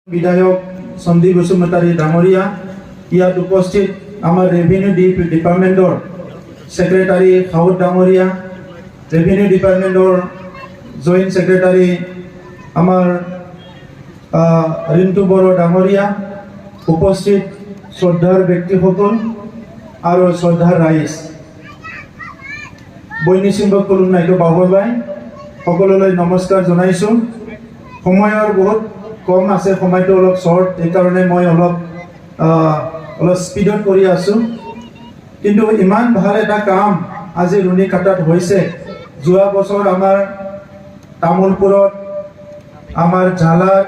বিধায়ক সন্দীপ বসুমতাৰী ডাঙৰীয়া, ইয়াত উপস্থিত আমাৰ ৰেভিনিউ ডিপাৰ্টমেণ্টৰ ছেক্ৰেটাৰী খাউদ ডাঙৰীয়া, ৰেভিনিউ ডিপাৰ্টমেণ্টৰ জইণ্ট ছেক্ৰেটাৰী আমাৰ ৰিণ্টু বড়ো ডাঙৰীয়া, উপস্থিত শ্ৰদ্ধাৰ ব্যক্তিসকল আৰু শ্ৰদ্ধাৰ ৰাইজ, বৈনিসিংহ খুলুমনাইটো বাহুবাই সকলোলৈ নমস্কাৰ জনাইছোঁ। সময়ৰ বহুত কম আছে, সময়টো অলপ শ্বৰ্ট, সেইকাৰণে মই অলপ স্পীডত কৰি আছোঁ। কিন্তু ইমান ভাল এটা কাম আজি ৰুণিকাটাত হৈছে। যোৱা বছৰ আমাৰ তামোলপুৰত, আমাৰ ঝালাত,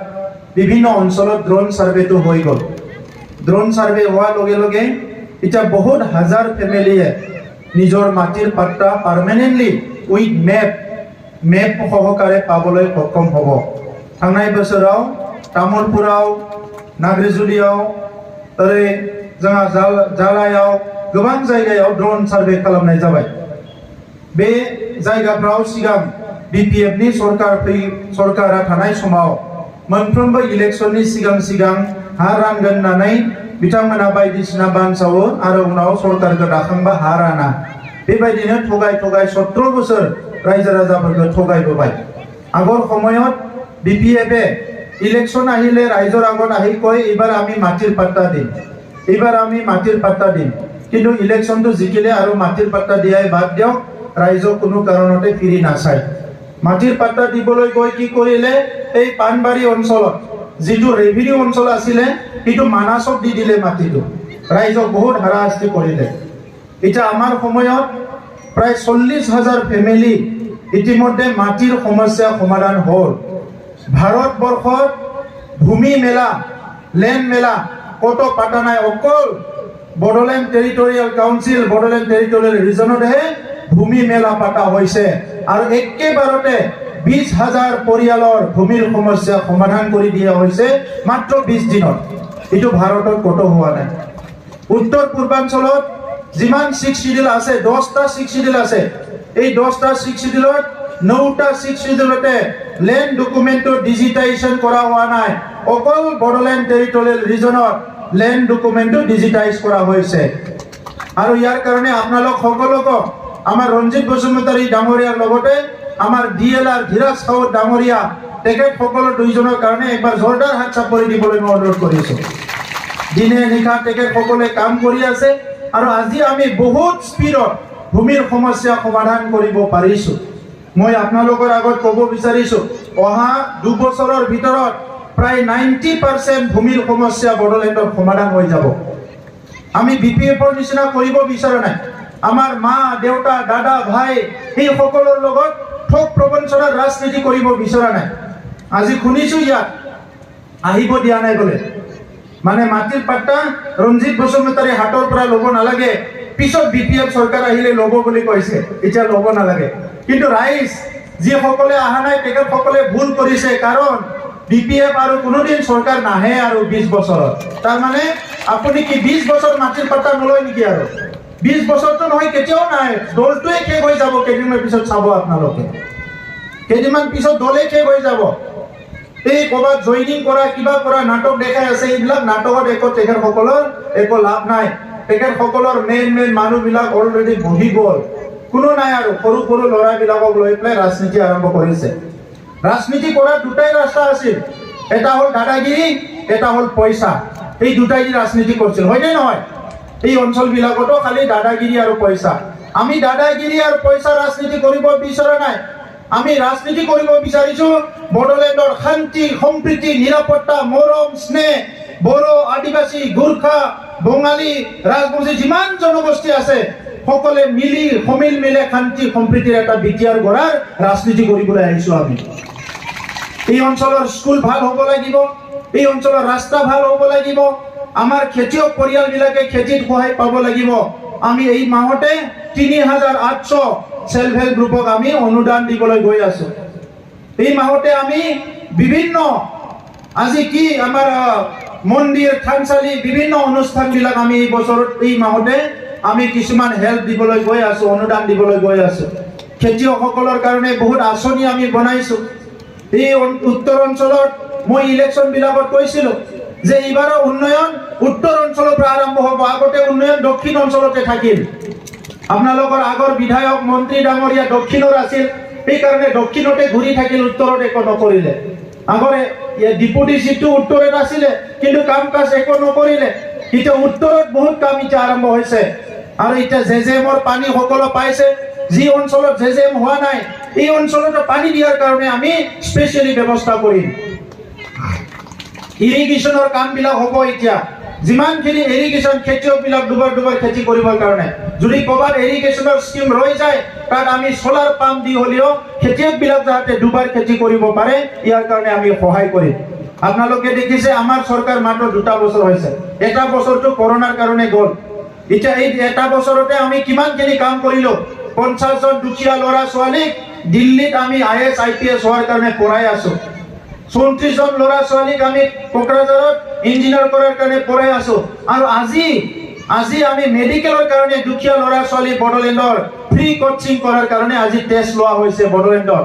বিভিন্ন অঞ্চলত ড্ৰোন ছাৰ্ভেটো হৈ গ'ল। ড্ৰোন ছাৰ্ভে হোৱাৰ লগে লগে এতিয়া বহুত হাজাৰ ফেমিলিয়ে নিজৰ মাটিৰ পাট্টা পাৰ্মানেণ্টলি উইথ মেপ সহকাৰে পাবলৈ সক্ষম হ'ব। थांनाय बोसोराव तामुलपुराव, नाग्रिजुलियाव, ओरै जोंहा जालायाव गोबां जायगायाव ड्रोन सार्भे खालामनाय जाबाय। बे जायगाफ्राव सिगां बिपिएफनि सरकारा थानाय समाव मोनफ्रोमबो इलेक्शननि सिगां हा रानगोन होननानै बिथांमोना बायदिसिना बानसावो आरो उनाव सरकारखौ दाखांबा हा राना। बेबायदिनो थगाय 17 बोसोर रायजो राजाफोरखौ थगायबोबाय। আগৰ সময়ত বিপিএফে ইলেকশন আহিলে ৰাইজৰ আগত আহি কয় এইবাৰ আমি মাটিৰ পাট্টা দিম, কিন্তু ইলেকশনটো জিকিলে আৰু মাটিৰ পাট্টা দিয়াই বাদ দিয়ক, ৰাইজক কোনো কাৰণতে ফিৰি নাচায়। মাটিৰ পাট্টা দিবলৈ গৈ কি কৰিলে, এই পানবাৰী অঞ্চলত যিটো ৰেভিনিউ অঞ্চল আছিলে সেইটো মানাসক দি দিলে মাটিটো, ৰাইজক বহুত হাৰাশাস্তি কৰিলে। এতিয়া আমাৰ সময়ত প্ৰায় 40,000 ফেমিলি ইতিমধ্যে মাটিৰ সমস্যা সমাধান হ'ল। ভাৰতবৰ্ষত ভূমি মেলা, লেণ্ড মেলা কত পাতা নাই, অকল Bodoland territorial council, Bodoland territorial ৰিজনতহে ভূমি মেলা পাতা হৈছে। আৰু একেবাৰতে 20,000 পৰিয়ালৰ ভূমিৰ সমস্যা সমাধান কৰি দিয়া হৈছে মাত্ৰ 20 দিনত। এইটো ভাৰতত কত হোৱা নাই। উত্তৰ পূৰ্বাঞ্চলত যিমান 6 শিডিউল আছে, 10টা 6 শিডিউল আছে। এই 10টা 6 শিডিউলত 9টা 6 শিডিউলতে লেণ্ড ডকুমেণ্টটো ডিজিটাইজেশ্যন কৰা হোৱা নাই। অকল বড়োলেণ্ড টেৰিটৰিয়েল ৰিজনত লেণ্ড ডকুমেণ্টটো ডিজিটাইজ কৰা হৈছে। আৰু ইয়াৰ কাৰণে আপোনালোক সকলোকে আমাৰ ৰঞ্জিত বসুমতাৰী ডাঙৰীয়াৰ লগতে আমাৰ ডিএলআৰ ধীৰাজ খাউদ ডাঙৰীয়া, তেখেতসকলৰ দুইজনৰ কাৰণে একবাৰ জোৰদাৰ হাত চাপৰি দিবলৈ মই অনুৰোধ কৰিছোঁ। দিনে নিশা তেখেতসকলে কাম কৰি আছে আৰু আজি আমি বহুত স্পীডত ভূমিৰ সমস্যা সমাধান কৰিব পাৰিছোঁ। মই আপোনালোকৰ আগত ক'ব বিচাৰিছোঁ, অহা 2 বছৰৰ ভিতৰত প্ৰায় 90% ভূমিৰ সমস্যা বড়োলেণ্ডত সমাধান হৈ যাব। আমি বিপিএফৰ নিচিনা কৰিব বিচৰা নাই। আমাৰ মা, দেউতা, দাদা, ভাই এই সকলৰ লগত ঠগ প্ৰবঞ্চনাৰ ৰাজনীতি কৰিব বিচৰা নাই। আজি শুনিছোঁ ইয়াত আহিব দিয়া নাই বোলে, মানে মাটিৰ পাট্টা ৰঞ্জিত বসুমতাৰী হাতৰ পৰা ল'ব নালাগে, পিছত বিপিএফ চৰকাৰ আহিলে ল'ব বুলি কৈছে, এতিয়া ল'ব নালাগে। কিন্তু ৰাইজ যিসকলে অহা নাই তেখেতসকলে ভুল কৰিছে, কাৰণ বিপিএফ আৰু কোনোদিন চৰকাৰ নাহে আৰু 20 বছৰত। তাৰমানে আপুনি কি 20 বছৰ মাটিৰ পাট্টা নলয় নেকি? আৰু 20 বছৰটো নহয়, কেতিয়াও নাই। দলটোৱে শেষ হৈ যাব কেইদিনমান পিছত, চাব আপোনালোকে। কেইদিনমান পিছত দলে শেষ হৈ যাব। এই ক'ৰবাত জইনিং কৰা, কিবা কৰা নাটক দেখাই আছে। এইবিলাক নাটকত তেখেতসকলৰ একো লাভ নাই। তেখেতসকলৰ মেইন মানুহবিলাক অলৰেডি বহি গ'ল, কোনো নাই আৰু। সৰু ল'ৰাবিলাকক লৈ পেলাই ৰাজনীতি আৰম্ভ কৰিছে। ৰাজনীতি কৰাৰ দুটাই ৰাস্তা আছিল, এটা হ'ল দাদাগিৰি, এটা হ'ল পইচা। এই দুটাই ৰাজনীতি কৰিছিল, হয়নে নহয়? এই অঞ্চলবিলাকতো খালি দাদাগিৰি আৰু পইচা। আমি দাদাগিৰি আৰু পইচা ৰাজনীতি কৰিব বিচৰা নাই। আমি ৰাজনীতি কৰিব বিচাৰিছোঁ বড়োলেণ্ডৰ শান্তি, সম্প্ৰীতি, নিৰাপত্তা, মৰম, স্নেহ। বড়ো, আদিবাসী, গোৰ্খা, বঙালী, ৰাজবংশী যিমান জনগোষ্ঠী আছে সকলে সমিল মিলে শান্তি সম্প্ৰীতিৰ এটা বিটিয়াৰ গঢ়াৰ ৰাজনীতি কৰিবলৈ আহিছোঁ আমি। এই অঞ্চলৰ স্কুল ভাল হ'ব লাগিব, এই অঞ্চলৰ ৰাস্তা ভাল হ'ব লাগিব, আমাৰ খেতিয়ক পৰিয়ালবিলাকে খেতিত সহায় পাব লাগিব। আমি এই মাহতে 3,800 সেলফ হেল্প গ্ৰুপক আমি অনুদান দিবলৈ গৈ আছোঁ। এই মাহতে আমি বিভিন্ন আজি কি আমাৰ মন্দিৰ, থানচালি, বিভিন্ন অনুষ্ঠানবিলাক আমি এই বছৰত এই মাহতে আমি কিছুমান হেল্প দিবলৈ গৈ আছোঁ, অনুদান দিবলৈ গৈ আছোঁ। খেতিয়কসকলৰ কাৰণে বহুত আঁচনি আমি বনাইছোঁ। এই উত্তৰ অঞ্চলত মই ইলেকশ্যন বিলাকত কৈছিলোঁ যে এইবাৰৰ উন্নয়ন উত্তৰ অঞ্চলৰ পৰা আৰম্ভ হ'ব, আগতে উন্নয়ন দক্ষিণ অঞ্চলতে থাকিল। আপোনালোকৰ আগৰ বিধায়ক মন্ত্ৰী ডাঙৰীয়া দক্ষিণৰ আছিল, সেইকাৰণে দক্ষিণতে ঘূৰি থাকিল, উত্তৰত একো নকৰিলে। আগৰে ডিপুটি চিফটো উত্তৰত আছিলে, কিন্তু কাম কাজ একো নকৰিলে। এতিয়া উত্তৰত বহুত কাম এতিয়া আৰম্ভ হৈছে, আৰু এতিয়া জেজেএমৰ পানী সকলো পাইছে। যি অঞ্চলত জেজেএম হোৱা নাই, এই অঞ্চলতো পানী দিয়াৰ কাৰণে আমি স্পেচিয়েলি ব্যৱস্থা কৰিম। ইৰিগেশ্যনৰ কামবিলাক হ'ব এতিয়া, যিমানখিনি ইৰিগেশ্যন খেতিয়কবিলাক দুবাৰ খেতি কৰিবৰ কাৰণে, যদি ক'ৰবাত ইৰিগেশ্যনৰ স্কিম ৰৈ যায়, তাত আমি চ'লাৰ পাম্প দি হ'লেও খেতিয়কবিলাক যাতে দুবাৰ খেতি কৰিব পাৰে, ইয়াৰ কাৰণে আমি সহায় কৰিম। আপোনালোকে দেখিছে আমাৰ চৰকাৰ মাত্ৰ 2 বছৰ হৈছে, 1 বছৰটো কৰোণাৰ কাৰণে গ'ল। এতিয়া এই 1 বছৰতে আমি কিমানখিনি কাম কৰিলোঁ। 50 জন দুখীয়া ল'ৰা ছোৱালীক দিল্লীত আমি IAS IPS হোৱাৰ কাৰণে পঢ়াই আছোঁ। 34 জন ল'ৰা ছোৱালীক আমি কোকৰাঝাৰত ইঞ্জিনিয়াৰ কৰাৰ কাৰণে পঢ়াই আছোঁ। আৰু আজি আমি মেডিকেলৰ কাৰণে দুখীয়া ল'ৰা ছোৱালী বড়োলেণ্ডৰ ফ্ৰী কোচিং কৰাৰ কাৰণে আজি টেষ্ট লোৱা হৈছে বড়োলেণ্ডত।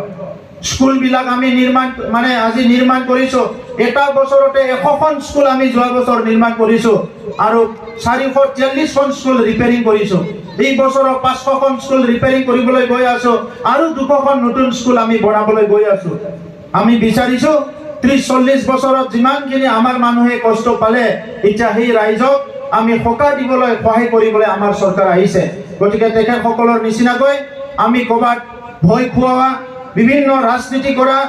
স্কুলবিলাক আমি নিৰ্মাণ কৰিছোঁ। 1 বছৰতে 100খন স্কুল আমি যোৱা বছৰ নিৰ্মাণ কৰিছোঁ, আৰু 443খন স্কুল ৰিপেয়াৰিং কৰিছোঁ। এই বছৰৰ 500খন স্কুল ৰিপেয়াৰিং কৰিবলৈ গৈ আছোঁ, আৰু 200খন নতুন স্কুল আমি বনাবলৈ গৈ আছোঁ। আমি বিচাৰিছোঁ 30-40 বছৰত যিমানখিনি আমাৰ মানুহে কষ্ট পালে, এতিয়া সেই ৰাইজক আমি সকাহ দিবলৈ, সহায় কৰিবলৈ আমাৰ চৰকাৰ আহিছে। গতিকে তেখেতসকলৰ নিচিনাকৈ আমি ক'ৰবাত ভয় খুওৱা, বিভিন্ন ৰাজনীতি কৰা,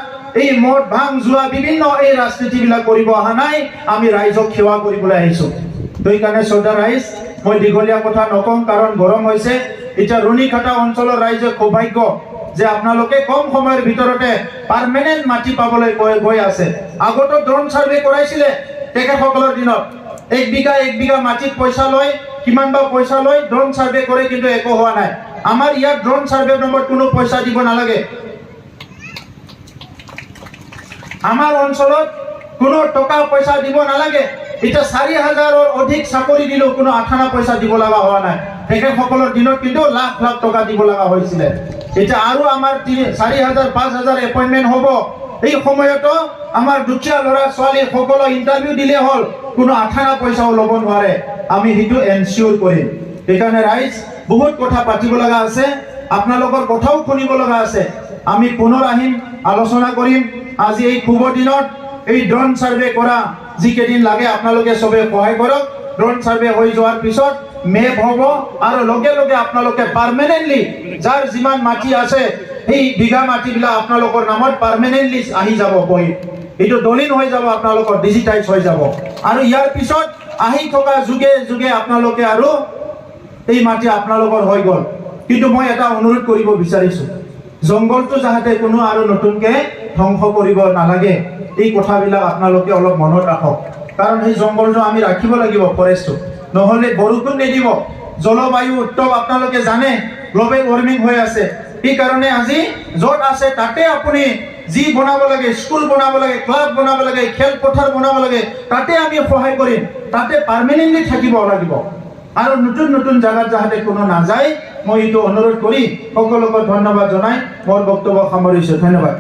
এই মদ ভাং যোৱা বিভিন্ন এই ৰাজনীতিবিলাক কৰিব অহা নাই, আমি ৰাইজক সেৱা কৰিবলৈ আহিছোঁ। সেইকাৰণে শ্ৰদ্ধা ৰাইজ, মই দীঘলীয়া কথা নকওঁ, কাৰণ গৰম হৈছে। এতিয়া ৰুণিখাটা অঞ্চলৰ ৰাইজে সৌভাগ্য যে আপোনালোকে কম সময়ৰ ভিতৰতে পাৰ্মানেণ্ট মাটি পাবলৈ গৈ আছে। আগতো ড্ৰোন ছাৰ্ভে কৰাইছিলে তেখেতসকলৰ দিনত, 1 বিঘা মাটিত পইচা লয়, কিমান বা পইচা লয়, ড্ৰোন ছাৰ্ভে কৰে, কিন্তু একো হোৱা নাই। আমাৰ ইয়াত ড্ৰোন ছাৰ্ভে নম্বৰত কোনো পইচা দিব নালাগে। আমাৰ অঞ্চলত কোনো টকা পইচা দিব নালাগে। এতিয়া 4000ৰ অধিক চাকৰি দিলেও কোনো আঠানা পইচা দিব লগা হোৱা নাই। তেখেতসকলৰ দিনত কিন্তু লাখ টকা দিব লগা হৈছিলে। এতিয়া আৰু আমাৰ 4000-5000 এপইণ্টমেণ্ট হ'ব। এই সময়তো আমাৰ দুখীয়া ল'ৰা ছোৱালী সকলো ইণ্টাৰভিউ দিলে হ'ল, কোনো আঠানা পইচাও ল'ব নোৱাৰে। আমি সেইটো এনচিয়ৰ কৰিম। সেইকাৰণে ৰাইজ, বহুত কথা পাতিব লগা আছে, আপোনালোকৰ কথাও শুনিব লগা আছে। আমি পুনৰ আহিম, আলোচনা কৰিম। আজি এই শুভ দিনত এই ড্ৰোন ছাৰ্ভে কৰা যিকেইদিন লাগে আপোনালোকে চবে সহায় কৰক। ড্ৰোন ছাৰ্ভে হৈ যোৱাৰ পিছত মেপ হ'ব, আৰু লগে লগে আপোনালোকে পাৰ্মানেণ্টলি যাৰ যিমান মাটি আছে সেই বিঘা মাটিবিলাক আপোনালোকৰ নামত পাৰ্মানেণ্টলি আহি যাব, এইটো দলিল হৈ যাব, আপোনালোকৰ ডিজিটাইজ হৈ যাব। আৰু ইয়াৰ পিছত আহি থকা যুগে আপোনালোকে আৰু এই মাটি আপোনালোকৰ হৈ গ'ল। কিন্তু মই এটা অনুৰোধ কৰিব বিচাৰিছোঁ, জংঘলটো যাতে কোনো আৰু নতুনকৈ ধ্বংস কৰিব নালাগে। এই কথাবিলাক আপোনালোকে অলপ মনত ৰাখক, কাৰণ সেই জংঘলটো আমি ৰাখিব লাগিব, ফৰেষ্টটো, নহ'লে বৰষুণ নিদিব। জলবায়ু উত্তাপ আপোনালোকে জানে, গ্ল'বেল ৱাৰ্মিং হৈ আছে। সেইকাৰণে আজি য'ত আছে তাতে আপুনি যি বনাব লাগে, স্কুল বনাব লাগে, ক্লাব বনাব লাগে, খেলপথাৰ বনাব লাগে, তাতে আমি সহায় কৰিম। তাতে পাৰ্মানেণ্টলি থাকিব লাগিব, আৰু নতুন জাগাত যাতে কোনো নাযায়, মই এইটো অনুৰোধ কৰি সকলোকে ধন্যবাদ জনাই মোৰ বক্তব্য সামৰিছোঁ। ধন্যবাদ।